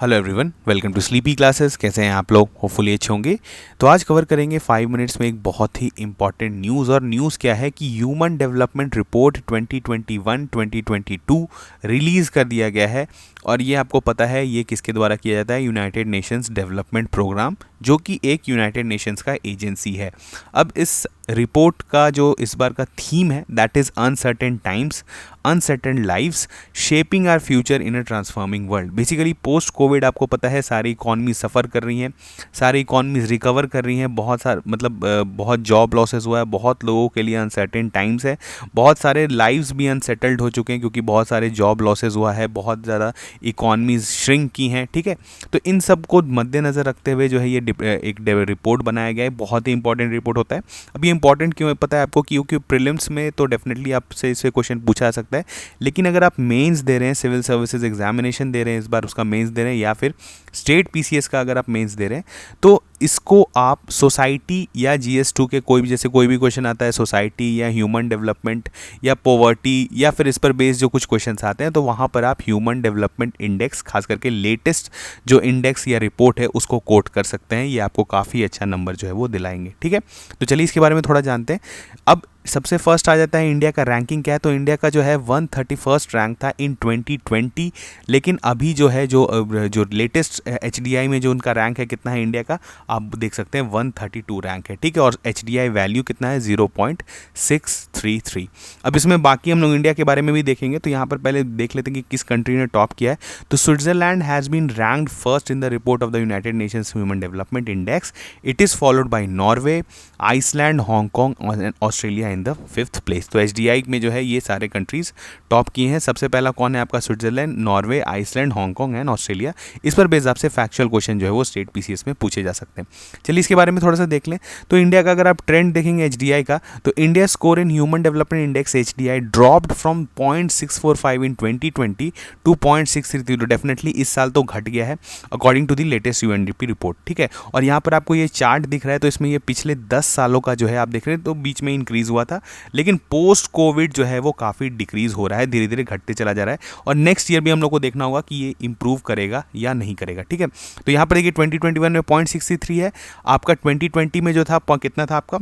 Hello everyone, welcome to sleepy classes. कैसे हैं आप लोग? होपफुली अच्छे होंगे। तो आज कवर करेंगे 5 मिनट्स में एक बहुत ही इंपॉर्टेंट न्यूज़। और न्यूज़ क्या है कि ह्यूमन डेवलपमेंट रिपोर्ट 2021-2022 रिलीज़ कर दिया गया है। और ये आपको पता है ये किसके द्वारा किया जाता है? यूनाइटेड नेशंस डेवलपमेंट प्रोग्राम, जो कि एक यूनाइटेड नेशंस का एजेंसी है। अब इस रिपोर्ट का जो इस बार का थीम है that is uncertain times, uncertain lives, shaping our future in a transforming world. Basically post covid आपको पता है सारी इकॉनमी सफ़र कर रही हैं, सारी इकॉनमीज रिकवर कर रही हैं। बहुत जॉब लॉसेस हुआ है, बहुत लोगों के लिए अनसर्टेन टाइम्स है, बहुत सारे लाइव्स भी अनसेटल्ड हो चुके हैं क्योंकि बहुत सारे जॉब लॉसेस हुआ है, बहुत ज़्यादा इकॉनमीज श्रिंक की हैं। ठीक है, तो इन सब को मद्देनज़र रखते हुए जो है ये एक रिपोर्ट बनाया गया है। बहुत ही इंपॉर्टेंट रिपोर्ट होता है। अब ये इंपॉर्टेंट क्यों है पता है आपको? क्योंकि प्रीलिम्स में तो डेफिनेटली आपसे इससे क्वेश्चन पूछा जा सकता है, लेकिन अगर आप मेंस दे रहे हैं, सिविल सर्विसेज एग्जामिनेशन दे रहे हैं, इस बार उसका मेंस दे रहे हैं, या फिर स्टेट पीसीएस का अगर आप मेंस दे रहे हैं, तो इसको आप सोसाइटी या जीएस2 के कोई भी, जैसे कोई भी क्वेश्चन आता है सोसाइटी या ह्यूमन डेवलपमेंट या पॉवर्टी या फिर इस पर बेस्ड जो कुछ क्वेश्चंस आते हैं, तो वहाँ पर आप ह्यूमन डेवलपमेंट इंडेक्स, खास करके लेटेस्ट जो इंडेक्स या रिपोर्ट है उसको कोट कर सकते हैं। ये आपको काफ़ी अच्छा नंबर जो है वो दिलाएंगे। ठीक है, तो चलिए इसके बारे में थोड़ा जानते हैं। अब सबसे फर्स्ट आ जाता है इंडिया का रैंकिंग क्या है। तो इंडिया का जो है 131st रैंक था इन 2020, लेकिन अभी जो है जो लेटेस्ट एचडीआई में जो उनका रैंक है कितना है इंडिया का, आप देख सकते हैं 132 रैंक है। ठीक है, और एचडीआई वैल्यू कितना है? 0.633। अब इसमें बाकी हम लोग इंडिया के बारे में भी देखेंगे, तो यहाँ पर पहले देख लेते हैं कि किस कंट्री ने टॉप किया है। तो Switzerland has been ranked first in the report of the United Nations human development index. It is followed by Norway, Iceland, Hong Kong और Australia in the 5th place. तो एचडीआई में जो है ये सारे कंट्रीज टॉप किए हैं। सबसे पहला कौन है आपका? Switzerland, Norway, Iceland, Hong Kong and Australia. इस पर बेस आपसे फैक्चुअल क्वेश्चन जो है वो स्टेट पीसीएस में पूछे जा सकते हैं। चलिए इसके बारे में थोड़ा सा देख लें। तो इंडिया का अगर आप ट्रेंड देखेंगे एचडीआई का, तो India score in human development index HDI dropped from 0.645 in 2020 to 0.633। तो डेफिनेटली इस साल तो घट गया है according to the latest UNDP report. ठीक है, और यहाँ पर आपको ये चार्ट दिख रहा है, तो इसमें ये पिछले 10 सालों का जो है आप देख रहे हैं, तो बीच में इंक्रीज हुआ था, लेकिन पोस्ट कोविड जो है वो काफ़ी डिक्रीज हो रहा है, धीरे धीरे घटते चला जा रहा है। और नेक्स्ट ईयर भी हम लोग को देखना होगा कि ये इंप्रूव करेगा या नहीं करेगा। ठीक है, तो यहाँ पर देखिए 2021 में 0.633 है आपका। 2020 में जो था कितना था आपका?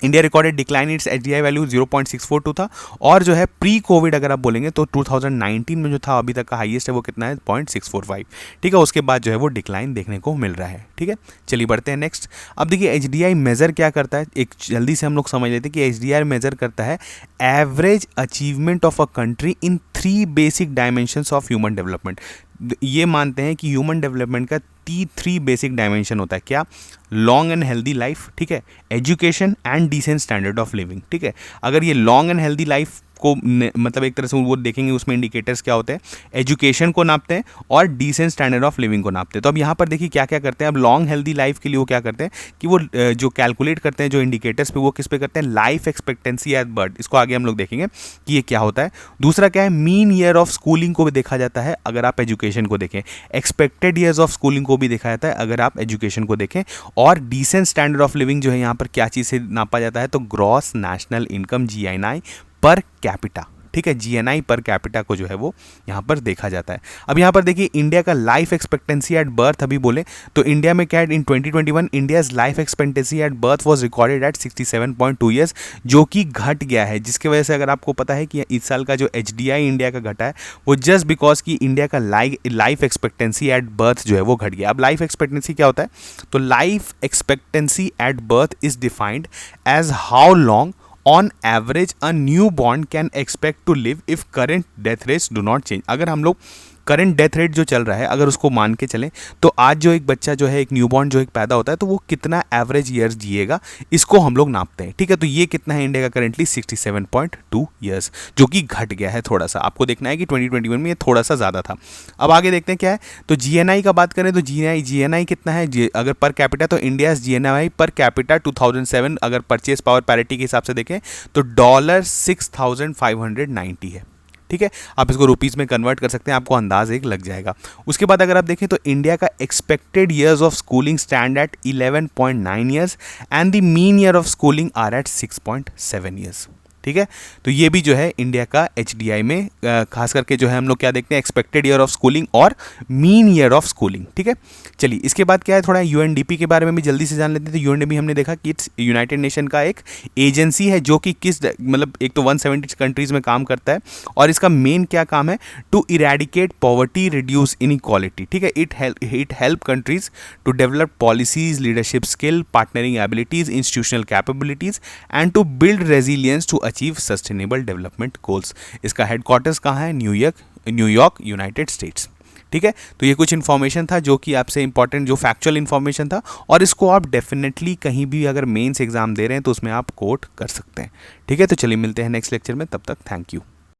India recorded decline it's HDI value 0.642 था। और जो है प्री कोविड अगर आप बोलेंगे तो 2019 में जो था अभी तक का हाईएस्ट है वो कितना है? 0.645। ठीक है, उसके बाद जो है वो डिक्लाइन देखने को मिल रहा है। ठीक है, चलिए बढ़ते हैं नेक्स्ट। अब देखिए एचडीआई मेजर क्या करता है, एक जल्दी से हम लोग समझ लेते हैं कि एचडीआई मेजर करता है average achievement of a country in 3 basic dimensions of human development. ये मानते हैं कि ह्यूमन डेवलपमेंट का 3 बेसिक डायमेंशन होता है। क्या? लॉन्ग एंड हेल्दी लाइफ, ठीक है, education and decent standard of living. ठीक है, अगर ये लॉन्ग एंड हेल्दी लाइफ को मतलब एक तरह से वो देखेंगे, उसमें इंडिकेटर्स क्या होते हैं? एजुकेशन को नापते हैं और डिसेंट स्टैंडर्ड ऑफ लिविंग को नापते हैं। तो अब यहाँ पर देखिए क्या क्या करते हैं। अब लॉन्ग हेल्दी लाइफ के लिए वो क्या करते हैं कि वो जो कैलकुलेट करते हैं जो इंडिकेटर्स पे, वो किस पे करते हैं? Life expectancy at birth. इसको आगे हम लोग देखेंगे कि ये क्या होता है। दूसरा क्या है? मीन ईयर ऑफ स्कूलिंग को भी देखा जाता है अगर आप एजुकेशन को देखें। एक्सपेक्टेड ईयर्स ऑफ स्कूलिंग को भी देखा जाता है अगर आप एजुकेशन को देखें। और डिसेंट स्टैंडर्ड ऑफ लिविंग जो है यहाँ पर क्या चीज़ से नापा जाता है? तो gross national income, GNI per capita. ठीक है, जीएनआई पर कैपिटा को जो है वो यहाँ पर देखा जाता है। अब यहाँ पर देखिए इंडिया का लाइफ एक्सपेक्टेंसी एट बर्थ अभी बोले तो इंडिया में क्या है? इन 2021 India's life expectancy at birth was recorded at 67.2 years, जो कि घट गया है। जिसकी वजह से अगर आपको पता है कि इस साल का जो एचडीआई इंडिया का घटा है वो जस्ट बिकॉज कि इंडिया का लाइफ एक्सपेक्टेंसी एट बर्थ जो है वो घट गया। अब लाइफ एक्सपेक्टेंसी क्या होता है? तो life expectancy at birth is defined as how long on average a new born can expect to live if current death rates do not change. अगर हम लोग करंट डेथ रेट जो चल रहा है अगर उसको मान के चलें, तो आज जो एक बच्चा जो है, एक न्यूबॉर्न जो एक पैदा होता है, तो वो कितना एवरेज ईयर्स जिएगा, इसको हम लोग नापते हैं। ठीक है, तो ये कितना है इंडिया का करेंटली? 67.2 ईयर्स, जो कि घट गया है थोड़ा सा। आपको देखना है कि 2021 में ये थोड़ा सा ज़्यादा था। अब आगे देखते हैं क्या है। तो जीएनआई का बात करें तो जीएनआई कितना है अगर पर कैपिटा? तो इंडिया जीएनआई पर कैपिटा 2007 अगर परचेज पावर पैरिटी के हिसाब से देखें तो $6,590 है। ठीक है, आप इसको रुपीज़ में कन्वर्ट कर सकते हैं, आपको अंदाज एक लग जाएगा। उसके बाद अगर आप देखें तो इंडिया का expected years of schooling stand at 11.9 years and the mean year of schooling are at 6.7 years. ठीक है। तो ये भी जो है इंडिया का HDI में खास करके जो है हम लोग क्या देखते हैं, एक्सपेक्टेड ईयर ऑफ स्कूलिंग और मीन ईयर ऑफ स्कूलिंग, ठीक है। चलिए इसके बाद क्या है, थोड़ा UNDP के बारे में भी जल्दी से जान लेते हैं। तो UNDP हमने देखा कि इट्स यूनाइटेड नेशन का एक एजेंसी है जो कि किस मतलब एक तो 170 कंट्रीज में काम करता है, और इसका मेन क्या काम है, to eradicate poverty, reduce inequality, ठीक है। It help countries to develop policies, leadership skill, partnering abilities, institutional capabilities and to build resilience to achieve sustainable development goals. इसका हेडक्वार्टर्स कहाँ है, न्यूयॉर्क, यूनाइटेड स्टेट्स, ठीक है। तो ये कुछ इन्फॉर्मेशन था जो कि आपसे इंपॉर्टेंट, जो फैक्चुअल इन्फॉर्मेशन था, और इसको आप डेफिनेटली कहीं भी अगर मेंस एग्जाम दे रहे हैं तो उसमें आप कोट कर सकते हैं, ठीक है। तो चलिए मिलते हैं नेक्स्ट लेक्चर में, तब तक थैंक यू।